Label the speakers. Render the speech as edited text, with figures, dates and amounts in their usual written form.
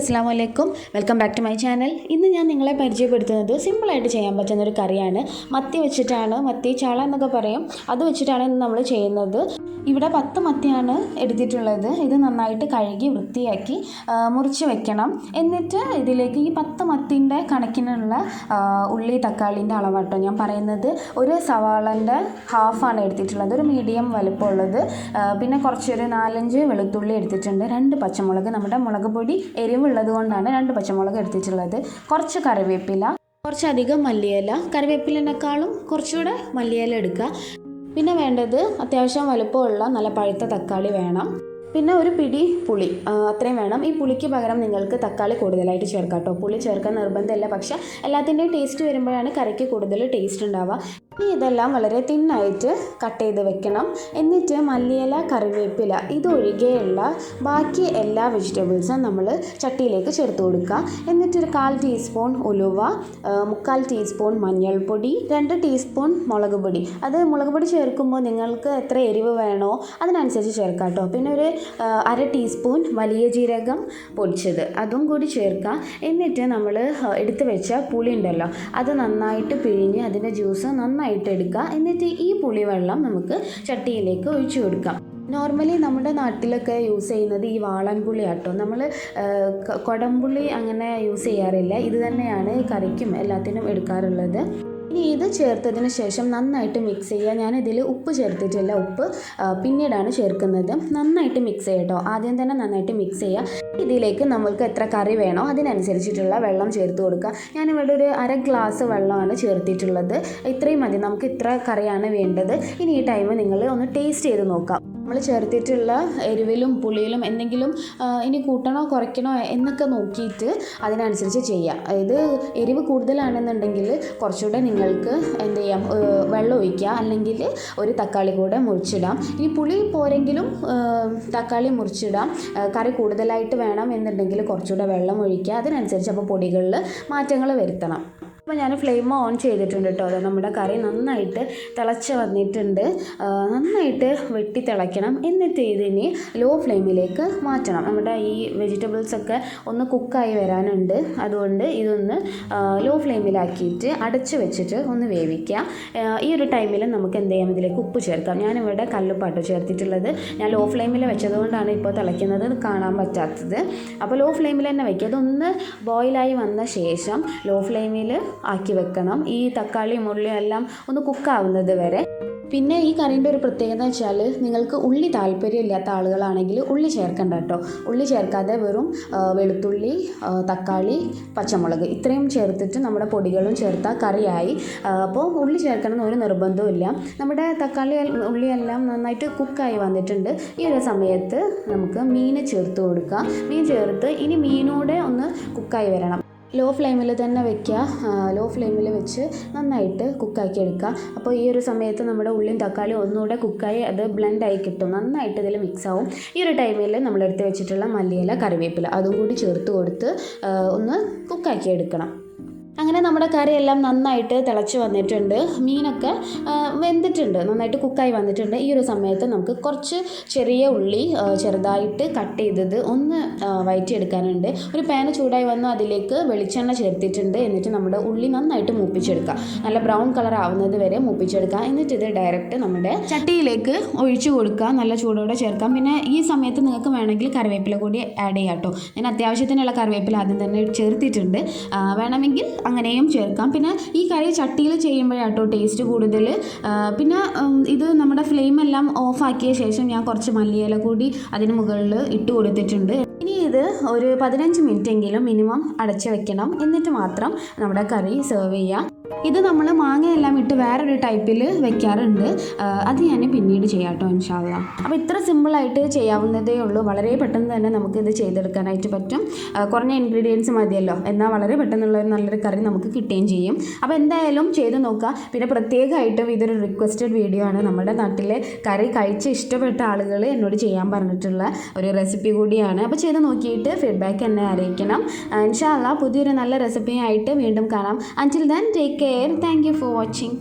Speaker 1: അസ്സാം വലൈക്കും, welcome back to my channel. ഇന്ന് ഞാൻ നിങ്ങളെ പരിചയപ്പെടുത്തുന്നത് സിമ്പിളായിട്ട് ചെയ്യാൻ പറ്റുന്നൊരു കറിയാണ്. മത്തി വെച്ചിട്ടാണ്, മത്തി ചാള എന്നൊക്കെ പറയും, അത് വെച്ചിട്ടാണ് ഇന്ന് നമ്മൾ ചെയ്യുന്നത്. ഇവിടെ 10 മത്തിയാണ് എടുത്തിട്ടുള്ളത്. ഇത് നന്നായിട്ട് കഴുകി വൃത്തിയാക്കി മുറിച്ച് വെക്കണം. എന്നിട്ട് ഇതിലേക്ക് ഈ 10 മത്തിൻ്റെ കണക്കിനുള്ള ഉള്ളി തക്കാളിൻ്റെ അളവാട്ടോ ഞാൻ പറയുന്നത്. ഒരു സവാളൻ്റെ ഹാഫാണ് എടുത്തിട്ടുള്ളത്, ഒരു മീഡിയം വലുപ്പമുള്ളത്. പിന്നെ കുറച്ചൊരു 4-5 വെളുത്തുള്ളി എടുത്തിട്ടുണ്ട്, 2 പച്ചമുളക്, നമ്മുടെ മുളക് പൊടി എരിവുള്ളത് കൊണ്ടാണ് 2 പച്ചമുളക് എടുത്തിട്ടുള്ളത്, കുറച്ച് കറിവേപ്പില, കുറച്ചധികം മല്ലിയില, കറിവേപ്പിലിനേക്കാളും കുറച്ചുകൂടെ മല്ലിയില എടുക്കുക. പിന്നെ വേണ്ടത് അത്യാവശ്യം വലുപ്പമുള്ള നല്ല പഴുത്ത തക്കാളി വേണം. പിന്നെ ഒരു പിടി പുളി, അത്രയും വേണം. ഈ പുളിക്ക് പകരം നിങ്ങൾക്ക് തക്കാളി കൂടുതലായിട്ട് ചേർക്കാം കേട്ടോ. പുളി ചേർക്കാൻ നിർബന്ധമില്ല, പക്ഷേ എല്ലാത്തിൻ്റെയും ടേസ്റ്റ് വരുമ്പോഴാണ് കറിക്ക് കൂടുതൽ ടേസ്റ്റ് ഉണ്ടാവുക. ഇനി ഇതെല്ലാം വളരെ തിന്നായിട്ട് കട്ട് ചെയ്ത് വെക്കണം. എന്നിട്ട് മല്ലിയില, കറിവേപ്പില ഇതൊഴികെയുള്ള ബാക്കി എല്ലാ വെജിറ്റബിൾസും നമ്മൾ ചട്ടിയിലേക്ക് ചേർത്ത് കൊടുക്കുക. എന്നിട്ടൊരു 1/4 ടീസ്പൂൺ ഉലുവ, 3/4 ടീസ്പൂൺ മഞ്ഞൾപ്പൊടി, 2 ടീസ്പൂൺ മുളക് പൊടി. അത് മുളക് പൊടി ചേർക്കുമ്പോൾ നിങ്ങൾക്ക് എത്ര എരിവ് വേണോ അതിനനുസരിച്ച് ചേർക്കാം കേട്ടോ. പിന്നെ ഒരു 1/2 ടീസ്പൂൺ വലിയ ജീരകം പൊടിച്ചത്, അതും കൂടി ചേർക്കാം. എന്നിട്ട് നമ്മൾ എടുത്ത് വെച്ച പുളി ഉണ്ടല്ലോ, അത് നന്നായിട്ട് പിഴിഞ്ഞ് അതിൻ്റെ ജ്യൂസ് നന്നായിട്ട് എടുക്കുക. എന്നിട്ട് ഈ പുളിവെള്ളം നമുക്ക് ചട്ടിയിലേക്ക് ഒഴിച്ചു കൊടുക്കാം. നോർമലി നമ്മുടെ നാട്ടിലൊക്കെ യൂസ് ചെയ്യുന്നത് ഈ വാളൻപുളി ആട്ടോ. നമ്മൾ കൊടംപുളി അങ്ങനെ യൂസ് ചെയ്യാറില്ല. ഇത് തന്നെയാണ് കറിക്കും എല്ലാത്തിനും എടുക്കാറുള്ളത്. ഇനി ഇത് ചേർത്തതിന് ശേഷം നന്നായിട്ട് മിക്സ് ചെയ്യുക. ഞാനിതിൽ ഉപ്പ് ചേർത്തിട്ടില്ല, ഉപ്പ് പിന്നീടാണ് ചേർക്കുന്നത്. നന്നായിട്ട് മിക്സ് ചെയ്യുക കേട്ടോ, ആദ്യം തന്നെ നന്നായിട്ട് മിക്സ് ചെയ്യുക. ഇതിലേക്ക് നമ്മൾക്ക് എത്ര കറി വേണോ അതിനനുസരിച്ചിട്ടുള്ള വെള്ളം ചേർത്ത് കൊടുക്കുക. ഞാനിവിടെ ഒരു 1/2 ഗ്ലാസ് വെള്ളമാണ് ചേർത്തിട്ടുള്ളത്. ഇത്രയും മതി, നമുക്ക് ഇത്ര കറിയാണ് വേണ്ടത്. ഇനി ഈ ടൈം നിങ്ങൾ ഒന്ന് ടേസ്റ്റ് ചെയ്ത് നോക്കാം. നമ്മൾ ചേർത്തിട്ടുള്ള എരിവിലും പുളിയിലും എന്തെങ്കിലും ഇനി കൂട്ടണോ കുറയ്ക്കണോ എന്നൊക്കെ നോക്കിയിട്ട് അതിനനുസരിച്ച് ചെയ്യാം. ഇത് എരിവ് കൂടുതലാണെന്നുണ്ടെങ്കിൽ കുറച്ചുകൂടെ നിങ്ങൾക്ക് എന്ത് ചെയ്യാം, വെള്ളം ഒഴിക്കുക, അല്ലെങ്കിൽ ഒരു തക്കാളി കൂടെ മുറിച്ചിടാം. ഇനി പുളി പോരെങ്കിലും തക്കാളി മുറിച്ചിടാം. കറി കൂടുതലായിട്ട് വേണം എന്നുണ്ടെങ്കിൽ കുറച്ചുകൂടെ വെള്ളം ഒഴിക്കുക, അതിനനുസരിച്ച് അപ്പോൾ പൊടികളിൽ മാറ്റങ്ങൾ വരുത്തണം. അപ്പോൾ ഞാൻ ഫ്ലെയിം ഓൺ ചെയ്തിട്ടുണ്ട് കേട്ടോ. അത് നമ്മുടെ കറി നന്നായിട്ട് തിളച്ച് വന്നിട്ടുണ്ട്. നന്നായിട്ട് വെട്ടി തിളയ്ക്കണം. എന്നിട്ട് ഇതിനെ ലോ ഫ്ലെയിമിലേക്ക് മാറ്റണം. നമ്മുടെ ഈ വെജിറ്റബിൾസൊക്കെ ഒന്ന് കുക്കായി വരാനുണ്ട്, അതുകൊണ്ട് ഇതൊന്ന് ലോ ഫ്ലെയിമിലാക്കിയിട്ട് അടച്ച് വെച്ചിട്ട് ഒന്ന് വേവിക്കുക. ഈ ഒരു ടൈമിൽ നമുക്ക് എന്ത് ചെയ്യാം, ഇതിലേക്ക് ഉപ്പ് ചേർക്കാം. ഞാനിവിടെ കല്ലുപ്പാട്ടോ ചേർത്തിട്ടുള്ളത്. ഞാൻ ലോ ഫ്ലെയിമിൽ വെച്ചതുകൊണ്ടാണ് ഇപ്പോൾ തിളയ്ക്കുന്നത് കാണാൻ പറ്റാത്തത്. അപ്പോൾ ലോ ഫ്ലെയിമിൽ തന്നെ വയ്ക്കുക. അതൊന്ന് ബോയിലായി വന്ന ശേഷം ലോ ഫ്ലെയിമിൽ ആക്കി വെക്കണം, ഈ തക്കാളിയും ഉള്ളിയും എല്ലാം ഒന്ന് കുക്കാവുന്നത് വരെ. പിന്നെ ഈ കറീൻ്റെ ഒരു പ്രത്യേകത വെച്ചാൽ നിങ്ങൾക്ക് ഉള്ളി താല്പര്യമില്ലാത്ത ആളുകളാണെങ്കിൽ ഉള്ളി ചേർക്കണ്ട കേട്ടോ. ഉള്ളി ചേർക്കാതെ വെറും വെളുത്തുള്ളി, തക്കാളി, പച്ചമുളക് ഇത്രയും ചേർത്തിട്ട് നമ്മുടെ പൊടികളും ചേർത്താൽ കറിയായി. അപ്പോൾ ഉള്ളി ചേർക്കണം എന്നൊരു നിർബന്ധവും ഇല്ല. നമ്മുടെ തക്കാളി ഉള്ളിയെല്ലാം നന്നായിട്ട് കുക്കായി വന്നിട്ടുണ്ട്. ഈ ഒരു സമയത്ത് നമുക്ക് മീൻ ചേർത്ത് കൊടുക്കുക. മീൻ ചേർത്ത് ഇനി മീനോടെ ഒന്ന് കുക്കായി വരണം. ലോ ഫ്ലെയിമിൽ തന്നെ വെക്കുക. ലോ ഫ്ലെയിമിൽ വെച്ച് നന്നായിട്ട് കുക്കാക്കി എടുക്കുക. അപ്പോൾ ഈ ഒരു സമയത്ത് നമ്മുടെ ഉള്ളിയും തക്കാളിയും ഒന്നുകൂടെ കുക്കായി അത് ബ്ലെൻഡായി കിട്ടും, നന്നായിട്ട് ഇതിൽ മിക്സ് ആവും. ഈ ഒരു ടൈമിൽ നമ്മളെടുത്ത് വെച്ചിട്ടുള്ള മല്ലിയില, കറിവേപ്പില അതും കൂടി ചേർത്ത് കൊടുത്ത് ഒന്ന് കുക്കാക്കി എടുക്കണം. അങ്ങനെ നമ്മുടെ കറിയെല്ലാം നന്നായിട്ട് തിളച്ച് വന്നിട്ടുണ്ട്. മീനൊക്കെ വെന്തിട്ടുണ്ട്, നന്നായിട്ട് കുക്കായി വന്നിട്ടുണ്ട്. ഈ ഒരു സമയത്ത് നമുക്ക് കുറച്ച് ചെറിയ ഉള്ളി ചെറുതായിട്ട് കട്ട് ചെയ്തത് ഒന്ന് വഴറ്റിയെടുക്കാനുണ്ട്. ഒരു പാന് ചൂടായി വന്നു, അതിലേക്ക് വെളിച്ചെണ്ണ ചേർത്തിട്ടുണ്ട്. എന്നിട്ട് നമ്മുടെ ഉള്ളി നന്നായിട്ട് മൂപ്പിച്ചെടുക്കുക, നല്ല ബ്രൗൺ കളർ ആവുന്നത് വരെ മൂപ്പിച്ചെടുക്കുക. എന്നിട്ട് ഇത് ഡയറക്റ്റ് നമ്മുടെ ചട്ടിയിലേക്ക് ഒഴിച്ചു കൊടുക്കുക, നല്ല ചൂടോടെ ചേർക്കാം. പിന്നെ ഈ സമയത്ത് നിങ്ങൾക്ക് വേണമെങ്കിൽ കറിവേപ്പില കൂടി ആഡ് ചെയ്യാം കേട്ടോ. ഞാൻ അത്യാവശ്യത്തിനുള്ള കറിവേപ്പില ആദ്യം തന്നെ ചേർത്തിട്ടുണ്ട്, വേണമെങ്കിൽ അങ്ങനെയും ചേർക്കാം. പിന്നെ ഈ കറി ചട്ടിയിൽ ചെയ്യുമ്പോഴാട്ടോ ടേസ്റ്റ് കൂടുതൽ. പിന്നെ ഇത് നമ്മുടെ ഫ്ലെയിം എല്ലാം ഓഫാക്കിയ ശേഷം ഞാൻ കുറച്ച് മല്ലിയില കൂടി അതിന് മുകളിൽ ഇട്ട് കൊടുത്തിട്ടുണ്ട്. ഇനി ഇത് ഒരു 15 മിനിറ്റെങ്കിലും മിനിമം അടച്ച് വെക്കണം. എന്നിട്ട് മാത്രം നമ്മുടെ കറി സെർവ് ചെയ്യാം. ഇത് നമ്മൾ മാങ്ങയെല്ലാം ഇട്ട് വേറൊരു ടൈപ്പിൽ വെക്കാറുണ്ട്, അത് ഞാൻ പിന്നീട് ചെയ്യാം കേട്ടോ ഇൻഷാ അല്ലാ. അപ്പോൾ ഇത്ര സിമ്പിളായിട്ട് ചെയ്യാവുന്നതേ ഉള്ളൂ. വളരെ പെട്ടെന്ന് തന്നെ നമുക്കിത് ചെയ്തെടുക്കാനായിട്ട് പറ്റും. കുറഞ്ഞ ഇൻഗ്രീഡിയൻസ് മതിയല്ലോ, എന്നാൽ വളരെ പെട്ടെന്നുള്ള ഒരു നല്ലൊരു കറി നമുക്ക് കിട്ടുകയും ചെയ്യും. അപ്പോൾ എന്തായാലും ചെയ്ത് നോക്കുക. പിന്നെ പ്രത്യേകമായിട്ടും ഇതൊരു റിക്വസ്റ്റഡ് വീഡിയോ ആണ്. നമ്മുടെ നാട്ടിലെ കറി കഴിച്ച് ഇഷ്ടപ്പെട്ട ആളുകൾ എന്നോട് ചെയ്യാൻ പറഞ്ഞിട്ടുള്ള ഒരു റെസിപ്പി കൂടിയാണ്. അപ്പോൾ ചെയ്ത് നോക്കിയിട്ട് ഫീഡ്ബാക്ക് എന്നെ അറിയിക്കണം. ഇൻഷാ അല്ലാ പുതിയൊരു നല്ല റെസിപ്പിയായിട്ട് വീണ്ടും കാണാം. അൻറ്റിൽ then take care. Thank you for watching.